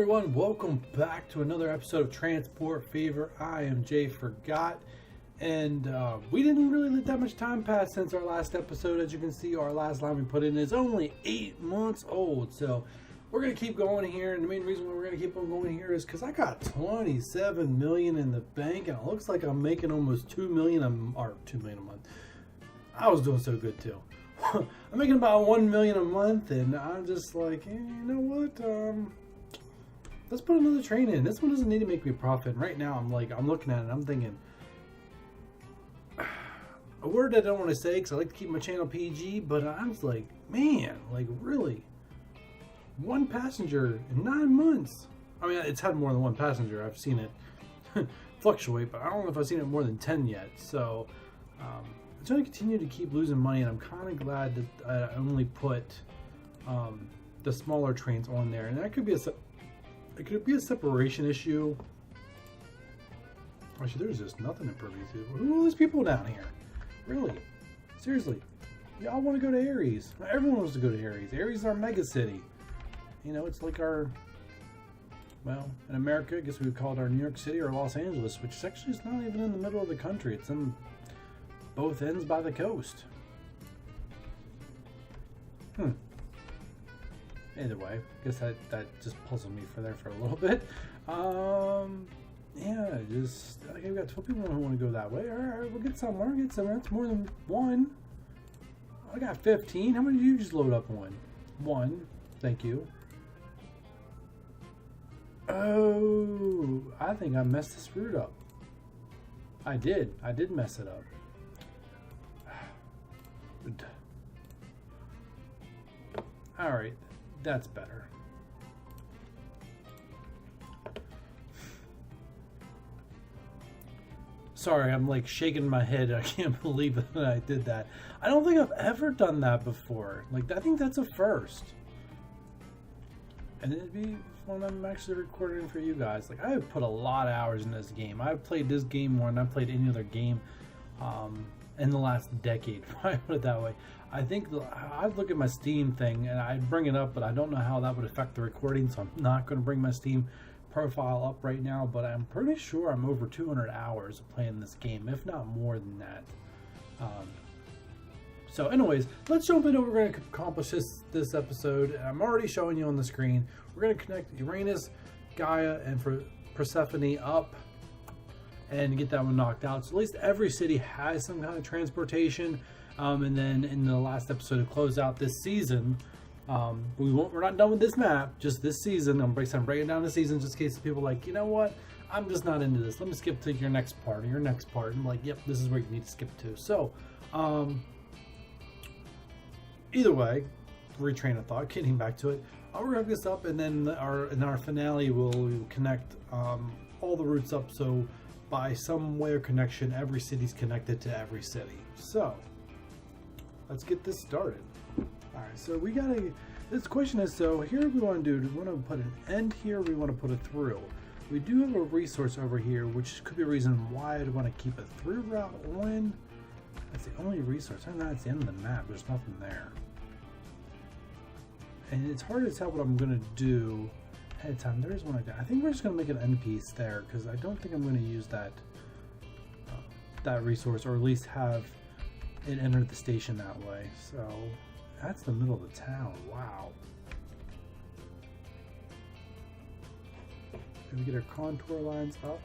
everyone, welcome back to another episode of Transport Fever. I am Jay Forgot, and we didn't really let that much time pass since our last episode. As you can see, our last line we put in is only 8 months old, so we're going to keep going here. And the main reason why we're going to keep on going here is because I got 27 million in the bank, and it looks like I'm making almost 2 million a month. I was doing so good too. I'm making about 1 million a month, and I'm just like, you know what? Let's put another train in. This one doesn't need to make me a profit. And right now, I'm looking at it, I'm thinking, a word I don't want to say because I like to keep my channel PG, but I'm just like, man, like really, 1 passenger in 9 months. I mean, it's had more than 1 passenger. I've seen it fluctuate, but I don't know if I've seen it more than 10 yet. So I'm trying to continue to keep losing money, and I'm kind of glad that I only put the smaller trains on there, and that could be a separation issue. Actually, there's just nothing in Purview. Who are these people down here? Really? Seriously? Y'all want to go to Aries? Everyone wants to go to Aries. Aries is our mega city. You know, it's like our, well, in America, I guess we would call it our New York City or Los Angeles, which is actually not even in the middle of the country. It's in both ends by the coast. Either way, I guess that just puzzled me for a little bit. Yeah, just okay. We got 12 people who want to go that way. All right, we'll get somewhere. That's more than 1. I got 15. How many did you just load up on? 1. Thank you. Oh, I think I messed this route up. I did mess it up. All right. That's better. Sorry, I'm like shaking my head. I can't believe that I did that. I don't think I've ever done that before. Like, I think that's a first. And it'd be when I'm actually recording for you guys. Like, I have put a lot of hours in this game. I've played this game more than I've played any other game in the last decade, if I put it that way. I think I'd look at my Steam thing and I'd bring it up, but I don't know how that would affect the recording, so I'm not going to bring my Steam profile up right now, but I'm pretty sure I'm over 200 hours of playing this game, if not more than that. So anyways, let's jump into what we're going to accomplish this episode. I'm already showing you on the screen. We're going to connect Uranus, Gaia, and Persephone up and get that one knocked out. So at least every city has some kind of transportation. And then in the last episode to close out this season, we're not done with this map, just this season. I'm breaking down the season just in case people are like, you know what, I'm just not into this. Let me skip to your next part. And I'm like, yep, this is where you need to skip to. So, either way, retrain of thought, getting back to it. I'll wrap this up, and then in our finale, we'll connect all the routes up. So by some way or connection, every city's connected to every city. So let's get this started. Alright, so this question is, so here we want to do we want to put an end here, we want to put a through. We do have a resource over here, which could be a reason why I'd want to keep a through route on. That's the only resource. I know it's the end of the map, there's nothing there. And it's hard to tell what I'm going to do ahead of time. There's one I think we're just going to make an end piece there, because I don't think I'm going to use that resource, or at least have it entered the station that way. So that's the middle of the town. Wow. Can we get our contour lines up?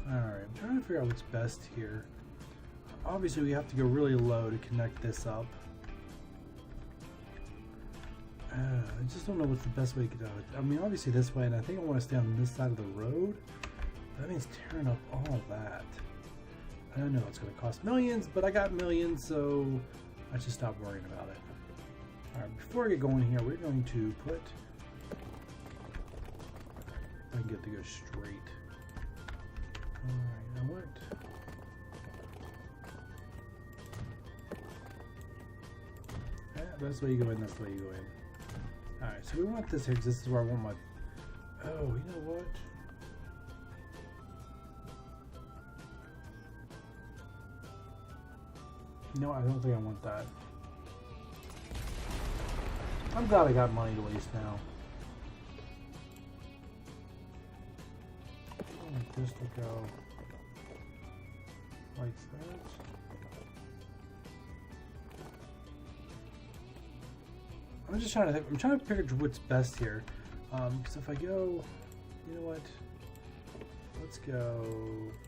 Alright, I'm trying to figure out what's best here. Obviously we have to go really low to connect this up. I just don't know what's the best way to do it. I mean, obviously this way, and I think I want to stay on this side of the road. That means tearing up all that. I don't know it's going to cost millions, but I got millions, so I just stopped worrying about it. Alright, before I get going here, we're going to put... I can get to go straight. Alright, now what? Yeah, that's the way you go in, that's the way you go in. Alright, so we want this here because this is where I want my... Oh, you know what? No, I don't think I want that. I'm glad I got money to waste now. I want this to go like that. I'm just trying to think, I'm trying to figure what's best here. Because if I go, you know what? Let's go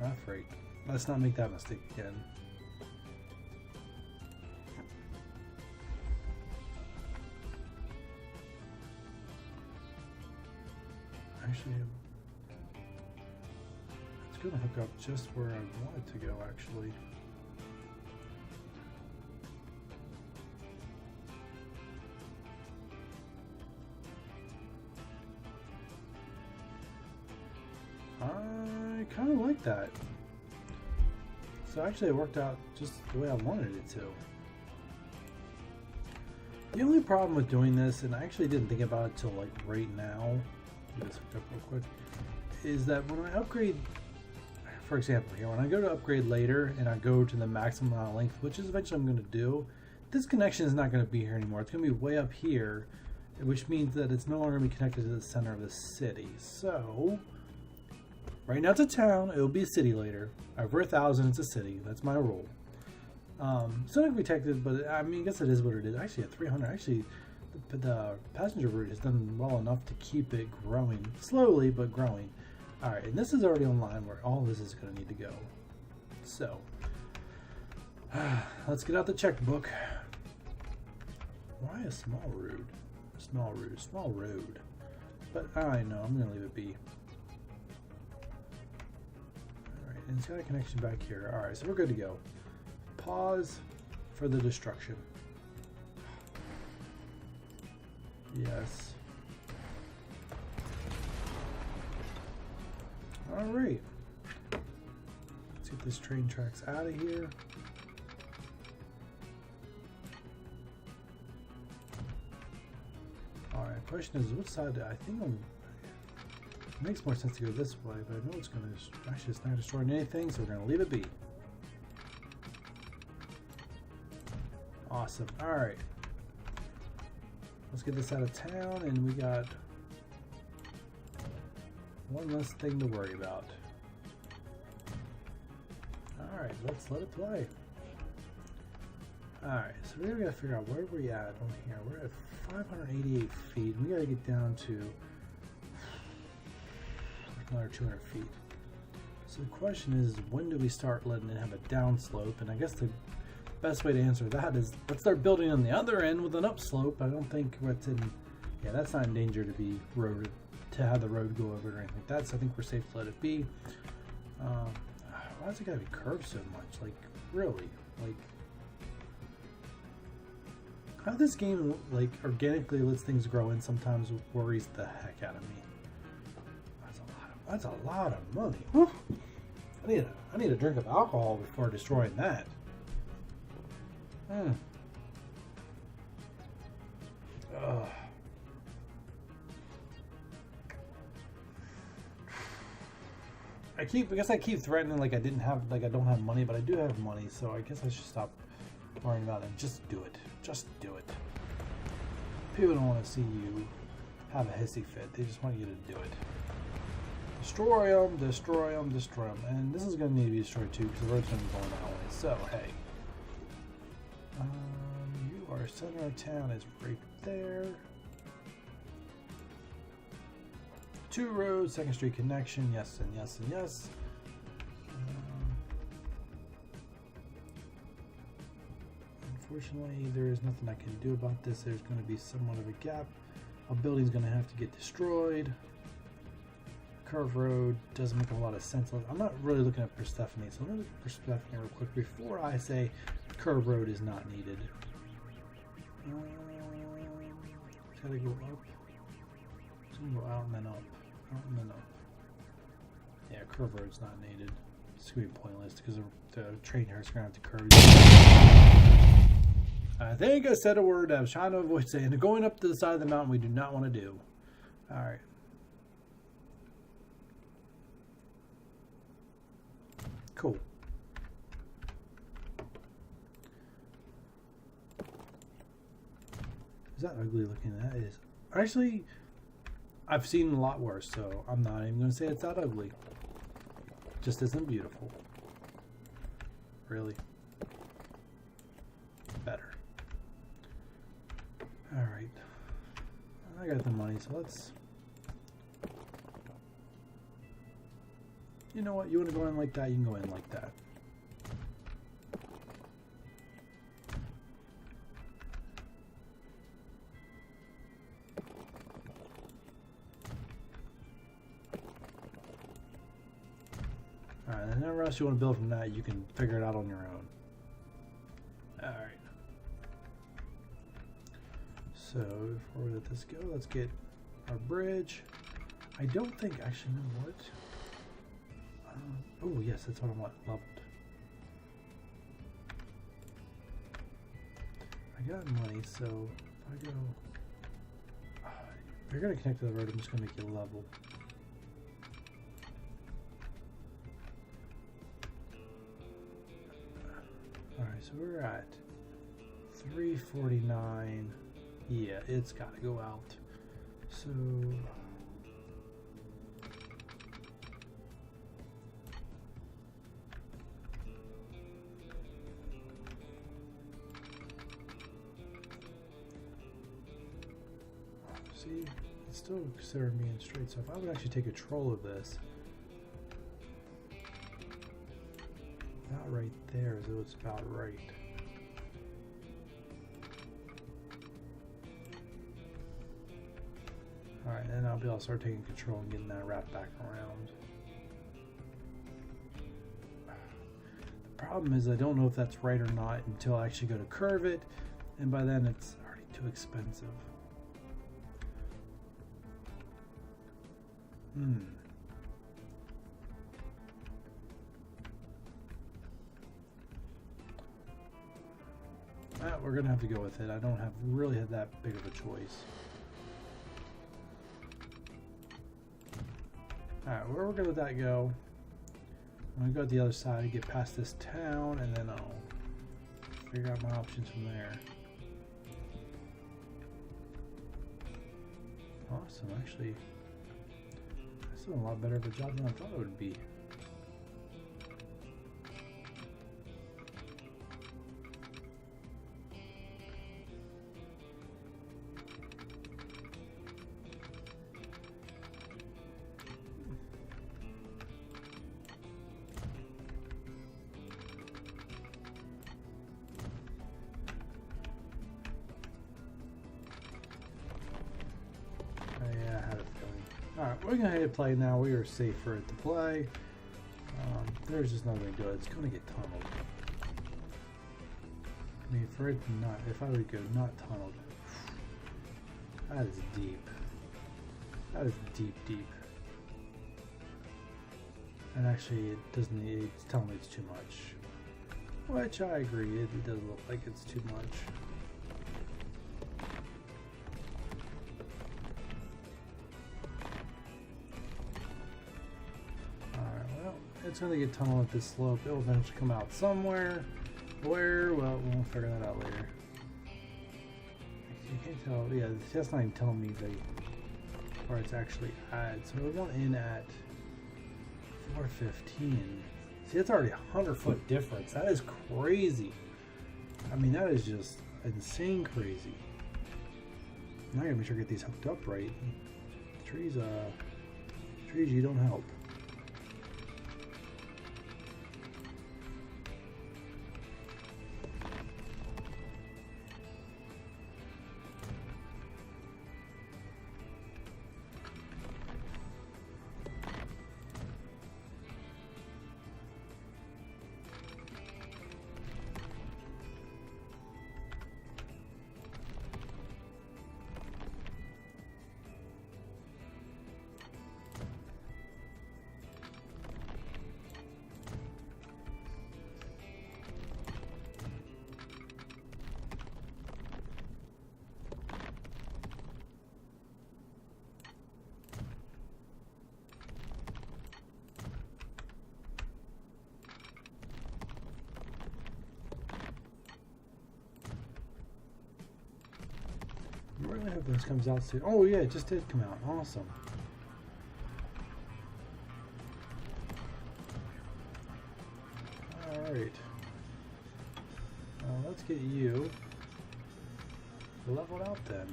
not freight. Let's not make that mistake again. Actually, it's gonna hook up just where I want it to go, actually. I kind of like that. So actually it worked out just the way I wanted it to. The only problem with doing this, and I actually didn't think about it till like right now, let me just hook up real quick, is that when I upgrade, for example here, when I go to upgrade later and I go to the maximum amount of length, which is eventually I'm going to do, this connection is not going to be here anymore. It's going to be way up here, which means that it's no longer going to be connected to the center of the city. So right now it's a town, it'll be a city later. Over 1,000, it's a city. That's my rule. Still not protected, but I mean, I guess it is what it is. Actually, at 300, actually, the passenger route has done well enough to keep it growing. Slowly, but growing. Alright, and this is already online where all this is going to need to go. So, let's get out the checkbook. Why a small road? Small road, small road. But I know, I'm going to leave it be. And it's got a connection back here. Alright, so we're good to go. Pause for the destruction. Yes. Alright. Let's get this train tracks out of here. Alright, question is, which side? I think I'm... It makes more sense to go this way, but I know it's going to... Actually, it's not destroying anything, so we're going to leave it be. Awesome. Alright. Let's get this out of town, and we got one less thing to worry about. Alright, let's let it play. Alright, so we're going to figure out where we're at on here. We're at 588 feet. We got to get down to another 200 feet. So the question is, when do we start letting it have a downslope? And I guess the best way to answer that is, let's start building on the other end with an upslope. I don't think what's in, yeah, that's not in danger to be roaded, to have the road go over it or anything like that. So I think we're safe to let it be. Why does it gotta be curved so much? Like, really? Like, how this game, like, organically lets things grow in sometimes worries the heck out of me. That's a lot of money. Whew. I need a drink of alcohol before destroying that. I guess I keep threatening like I don't have money, but I do have money, so I guess I should stop worrying about it. Just do it. Just do it. People don't want to see you have a hissy fit. They just want you to do it. Destroy them, destroy them, destroy them. And this is going to need to be destroyed too, because the road's going to be going that way. So, hey. You are center of town is right there. 2 roads, 2nd Street connection. Yes and yes and yes. Unfortunately, there is nothing I can do about this. There's going to be somewhat of a gap. A building's going to have to get destroyed. Curve road doesn't make a lot of sense. I'm not really looking at Persephone, so I'm going to look at Persephone real quick before I say curve road is not needed. It's got to go up. It's going to go out and then up. Out and then up. Yeah, curve road's not needed. It's going to be pointless because the train here is going to have to curve. I think I said a word I was trying to avoid saying. Going up to the side of the mountain we do not want to do. Alright. Cool. Is that ugly looking? That is. Actually, I've seen a lot worse, so I'm not even going to say it's that ugly. Just isn't beautiful. Really. Better. Alright. I got the money, so let's... You know what? You want to go in like that, you can go in like that. Alright, and whatever else you want to build from that, you can figure it out on your own. Alright. So, before we let this go, let's get our bridge. I don't think, actually, you know what? Oh, yes, that's what I want, leveled. I got money, so if I go... if you're going to connect to the road, I'm just going to make you level. Alright, so we're at 349. Yeah, it's got to go out. So... See, it's still considered being straight, so if I would actually take control of this, about right there, so it's about right. Alright, then I'll be able to start taking control and getting that wrapped back around. The problem is I don't know if that's right or not until I actually go to curve it, and by then it's already too expensive. We're gonna have to go with it. I don't have really had that big of a choice. Alright, where we're gonna let that go? I'm gonna go to the other side, get past this town, and then I'll figure out my options from there. Awesome, actually. That's doing a lot better of a job than I thought it would be. Alright, we're going to hit play now. We are safe for it to play. There's just nothing to do. It's going to get tunneled. I mean, for it to not, if I would go not tunneled, that is deep. That is deep, deep. And actually, it doesn't, it's telling me it's too much. Which I agree, it does look like it's too much. It's going to get tunneled at this slope. It will eventually come out somewhere. Where? Well, we'll figure that out later. You can't tell. Yeah, that's not even telling me where it's actually at. So we're going in at 415. See, that's already 100-foot difference. That is crazy. I mean, that is just insane crazy. Now I gotta make sure I get these hooked up right. Trees, you don't help. I'm really hoping this comes out soon. Oh yeah, it just did come out. Awesome. Alright. Let's get you leveled out then.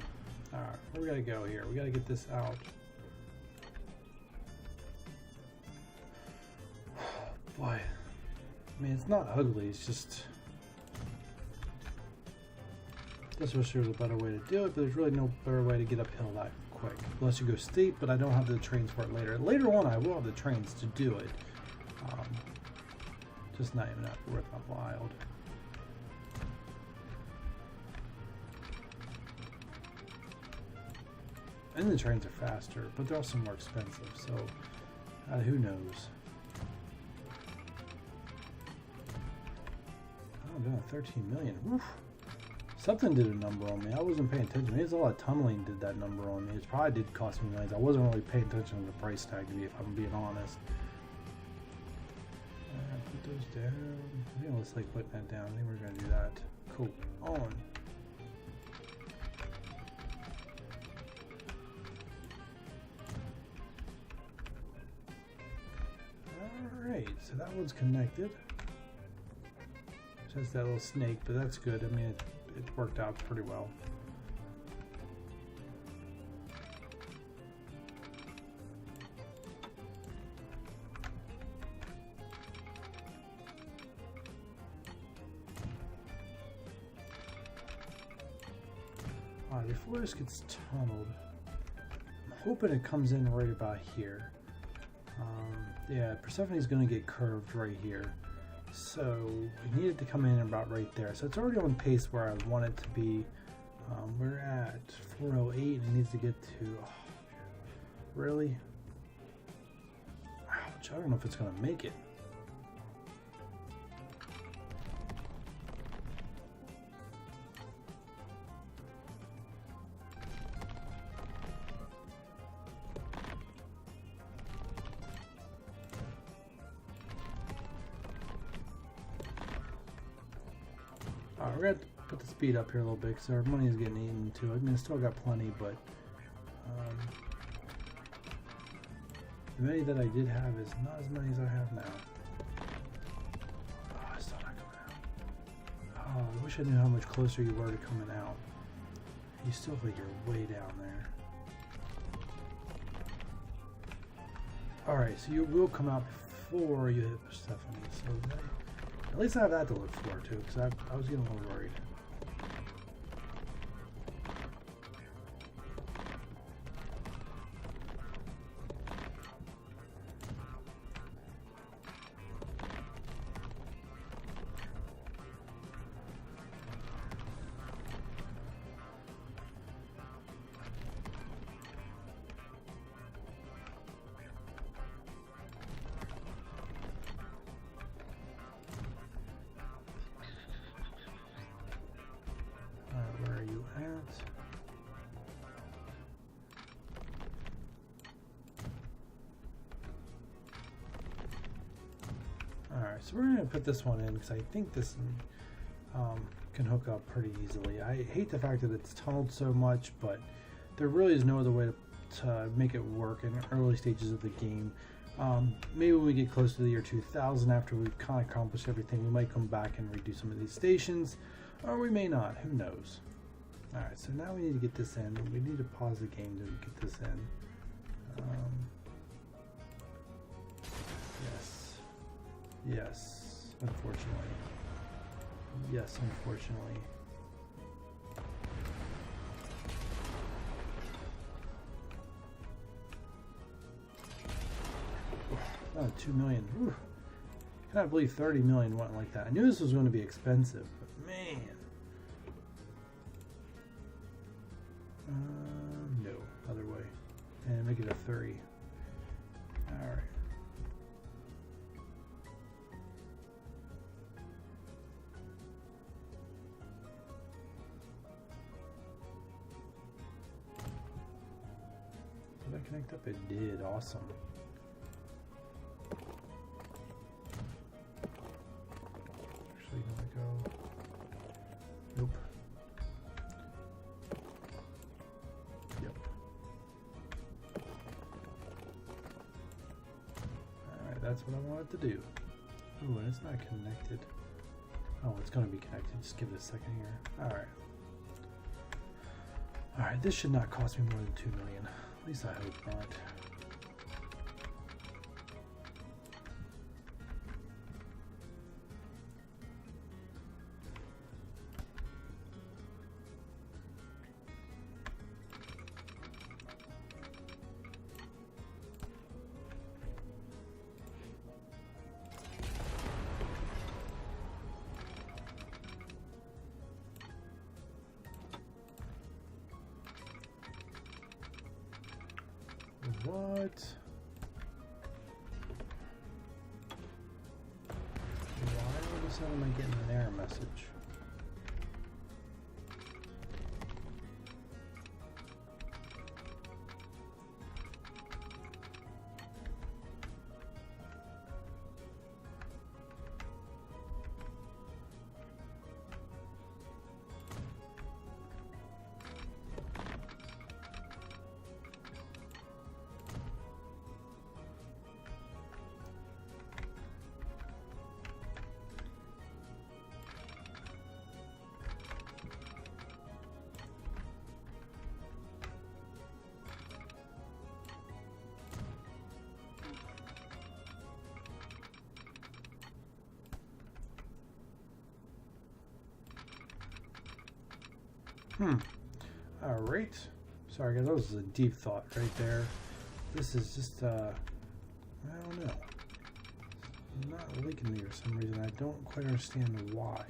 Alright, we gotta go here. We gotta get this out. Boy. I mean, it's not ugly, it's just... I wish there was a better way to do it, but there's really no better way to get uphill that quick. Unless you go steep, but I don't have the trains for it later. Later on, I will have the trains to do it. Just not even worth my while. And the trains are faster, but they're also more expensive, so who knows? Oh, doing 13 million. Woof. Something did a number on me. I wasn't paying attention. Maybe it's a lot of tunneling did that number on me. It probably did cost me millions. I wasn't really paying attention to the price tag, if I'm being honest. Put those down. I think let's like putting that down. I think we're gonna do that. Cool. On. Alright, so that one's connected. Just that little snake, but that's good. I mean, it worked out pretty well. Alright, before this gets tunneled, I'm hoping it comes in right about here. Yeah, Persephone's going to get curved right here. So we need it to come in about right there. So it's already on pace where I want it to be. We're at 408 and it needs to get to... Oh, really? Ouch, I don't know if it's going to make it. Alright, we're going to put the speed up here a little bit because our money is getting eaten too. I mean, I still got plenty, but the money that I did have is not as many as I have now. Oh, it's still not coming out. Oh, I wish I knew how much closer you were to coming out. You still think you're way down there. Alright, so you will come out before you hit Persephone, so at least I have that to look forward to, because I was getting a little worried. Where are you at? Alright, so we're going to put this one in because I think this can hook up pretty easily. I hate the fact that it's tunneled so much, but there really is no other way to make it work in the early stages of the game. Maybe when we get close to the year 2000, after we've kind of accomplished everything, we might come back and redo some of these stations, or we may not. Who knows? Alright, so now we need to get this in. We need to pause the game to get this in. Yes. Yes, unfortunately. Yes, unfortunately. Oh, 2 million. Whew. I cannot believe 30 million went like that. I knew this was going to be expensive, but man. No, other way. And make it a 3. Alright. Did that connect up? It did. Awesome. Actually, gonna go. Nope. That's what I want it to do. Ooh, and it's not connected. Oh, it's going to be connected. Just give it a second here. Alright. Alright, this should not cost me more than 2 million. At least I hope not. What? Why all of a sudden am I getting an error message? Alright. Sorry guys, that was a deep thought right there. This is just, I don't know. It's not leaking me for some reason. I don't quite understand why.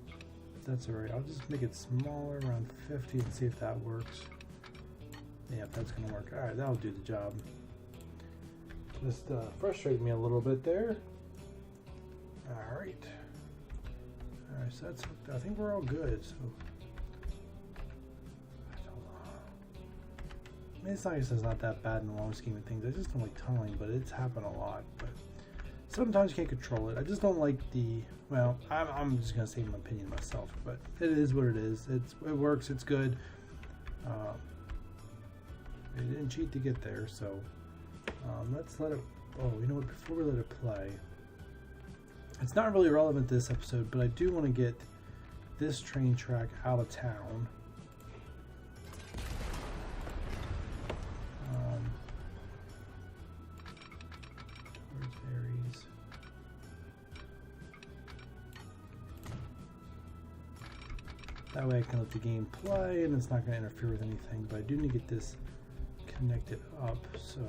But that's alright. I'll just make it smaller, around 50, and see if that works. Yeah, that's going to work. Alright, that'll do the job. Just frustrated me a little bit there. Alright. Alright, so that's, I think we're all good. So I mean, it's not that bad in the long scheme of things. I just don't like tunneling, but it's happened a lot. But sometimes you can't control it. I just don't like the, well, I'm just going to say my opinion myself, but it is what it is. It works, it's good. It didn't cheat to get there, so let's let it, oh, you know what, before we let it play, it's not really relevant to this episode, but I do want to get this train track out of town. That way I can let the game play and it's not going to interfere with anything, but I do need to get this connected up, so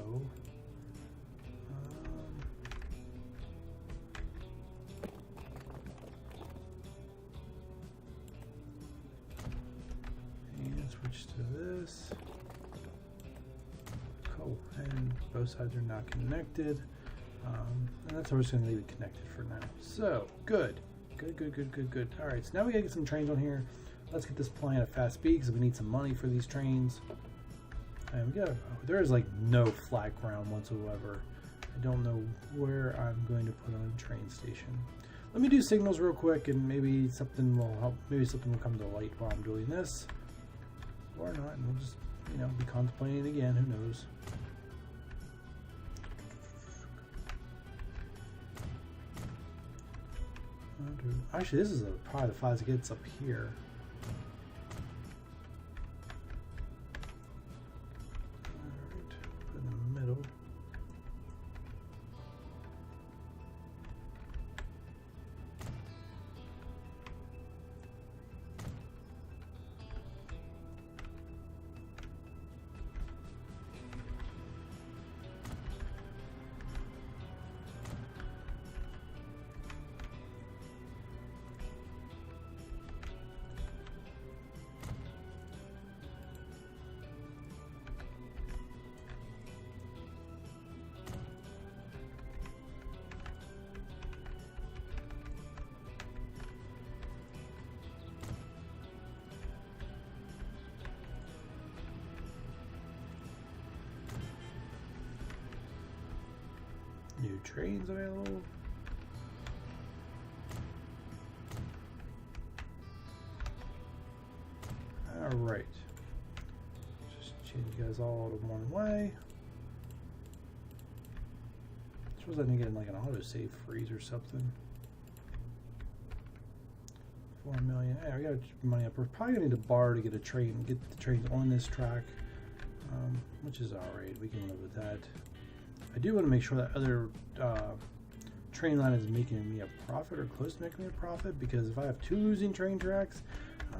and switch to this. Cool, and both sides are not connected, and that's how we're just going to leave it connected for now. So, good. Alright, so now we gotta get some trains on here. Let's get this playing at a fast speed because we need some money for these trains. And we got, there is like no flat ground whatsoever. I don't know where I'm going to put on a train station. Let me do signals real quick and maybe something will help. Maybe something will come to light while I'm doing this. Or not, and we'll just, you know, be contemplating it again. Who knows? Actually, this is probably the farthest it gets up here. Alright, put it in the middle. New trains available. Alright. Just change you guys all to one way. It's suppose I need to get like an autosave freeze or something. 4 million. Hey, I got money up. We're probably gonna need to borrow to get a train, get the train on this track, which is alright. We can live with that. I do want to make sure that other train line is making me a profit or close to making me a profit, because if I have 2 losing train tracks,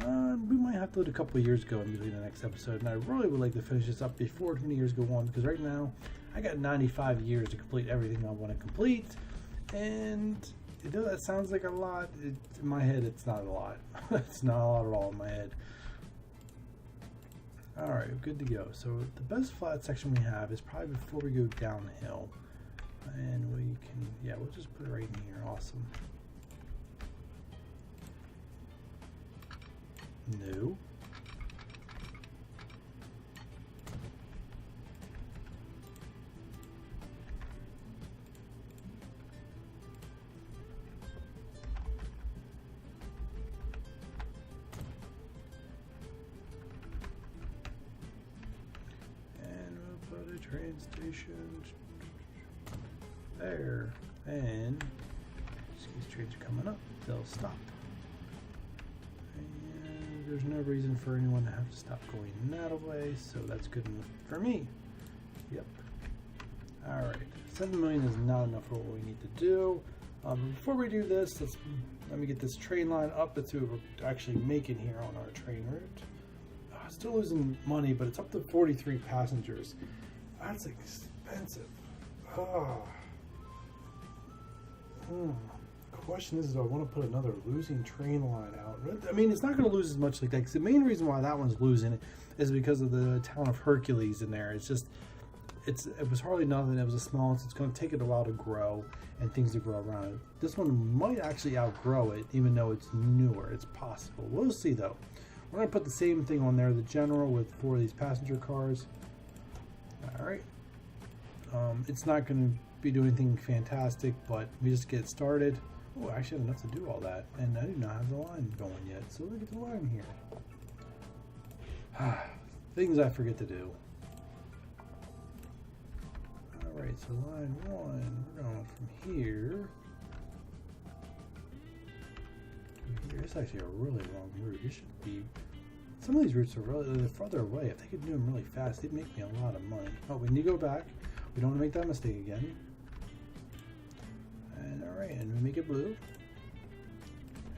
we might have to let a couple of years go into the next episode, and I really would like to finish this up before 20 years go on, because right now I got 95 years to complete everything I want to complete, and I know that sounds like a lot. In my head, it's not a lot. It's not a lot at all in my head. Alright, good to go. So the best flat section we have is probably before we go downhill. And we can, yeah, we'll just put it right in here. Awesome. No. Train station there, and these trains are coming up, they'll stop, and there's no reason for anyone to have to stop going that way, so that's good enough for me. Yep. All right, 7 million is not enough for what we need to do. Before we do this, let me get this train line up. Let's see what we're actually making here on our train route. Still losing money, but it's up to 43 passengers. That's expensive. Question is, do I want to put another losing train line out? I mean, it's not going to lose as much like that, because the main reason why that one's losing is because of the town of Hercules in there. It's just, it was hardly nothing. It was a small one, so it's going to take it a while to grow and things to grow around it. This one might actually outgrow it, even though it's newer. It's possible. We'll see, though. We're going to put the same thing on there, the general, with 4 of these passenger cars. Alright, it's not going to be doing anything fantastic, but we just get started. Oh, I actually have enough to do all that, and I do not have the line going yet, so look at the line here. Things I forget to do. Alright, so line 1, we're going from here to here. It's actually a really long route. It should be... Some of these routes are really further away. If they could do them really fast, they'd make me a lot of money. Oh, we need to go back. We don't want to make that mistake again. And alright, and we make it blue.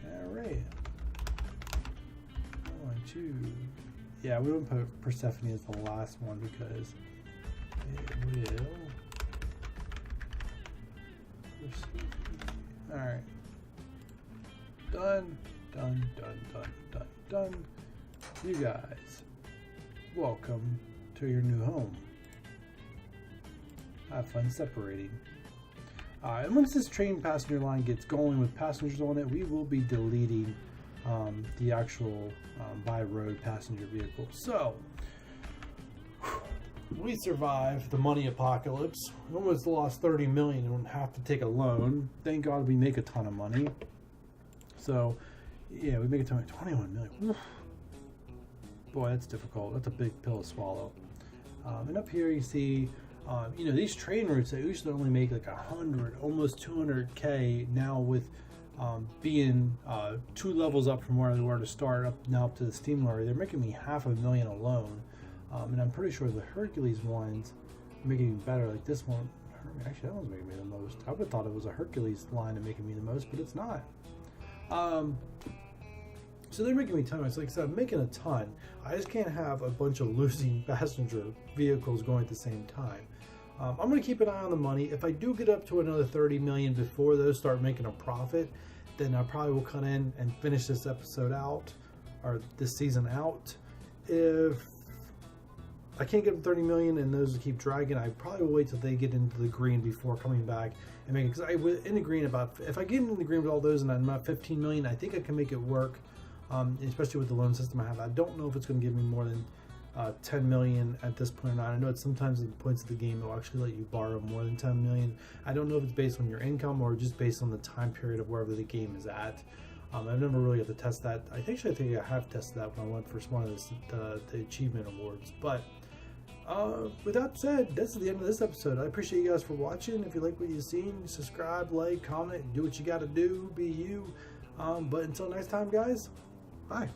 Alright. 1, 2. Yeah, we wouldn't put Persephone as the last one because it will. Alright. Done. Done. Done. Done. Done. Done. You guys, welcome to your new home. Have fun separating. And once this train passenger line gets going with passengers on it, we will be deleting the actual by road passenger vehicle. So, we survived the money apocalypse. We almost lost 30 million and have to take a loan. Thank God we make a ton of money. So, yeah, we make a ton of 21 million. Oof. Boy, that's difficult. That's a big pill to swallow. And up here you see, you know, these train routes, they usually only make like 100, almost 200K now with being 2 levels up from where they were to start, up now up to the steam lorry. They're making me $500,000 alone. And I'm pretty sure the Hercules ones are making me better. Like this one, actually that one's making me the most. I would have thought it was a Hercules line and making me the most, but it's not. So they're making me a ton. It's like I said, I'm making a ton. I just can't have a bunch of losing passenger vehicles going at the same time. I'm going to keep an eye on the money. If I do get up to another 30 million before those start making a profit, then I probably will cut in and finish this episode out, or this season out. If I can't get them 30 million and those keep dragging, I probably will wait till they get into the green before coming back and make it. Because I was in the green about, if I get in the green with all those and I'm at 15 million, I think I can make it work. Especially with the loan system I have. I don't know if it's going to give me more than 10 million at this point or not. I know it's sometimes at the points of the game it will actually let you borrow more than 10 million. I don't know if it's based on your income or just based on the time period of wherever the game is at. I've never really had to test that. I think I have tested that when I went for one of the achievement awards. But With that said, this is the end of this episode. I appreciate you guys for watching. If you like what you've seen, subscribe, like, comment, do what you got to do, be you. But until next time, guys, bye.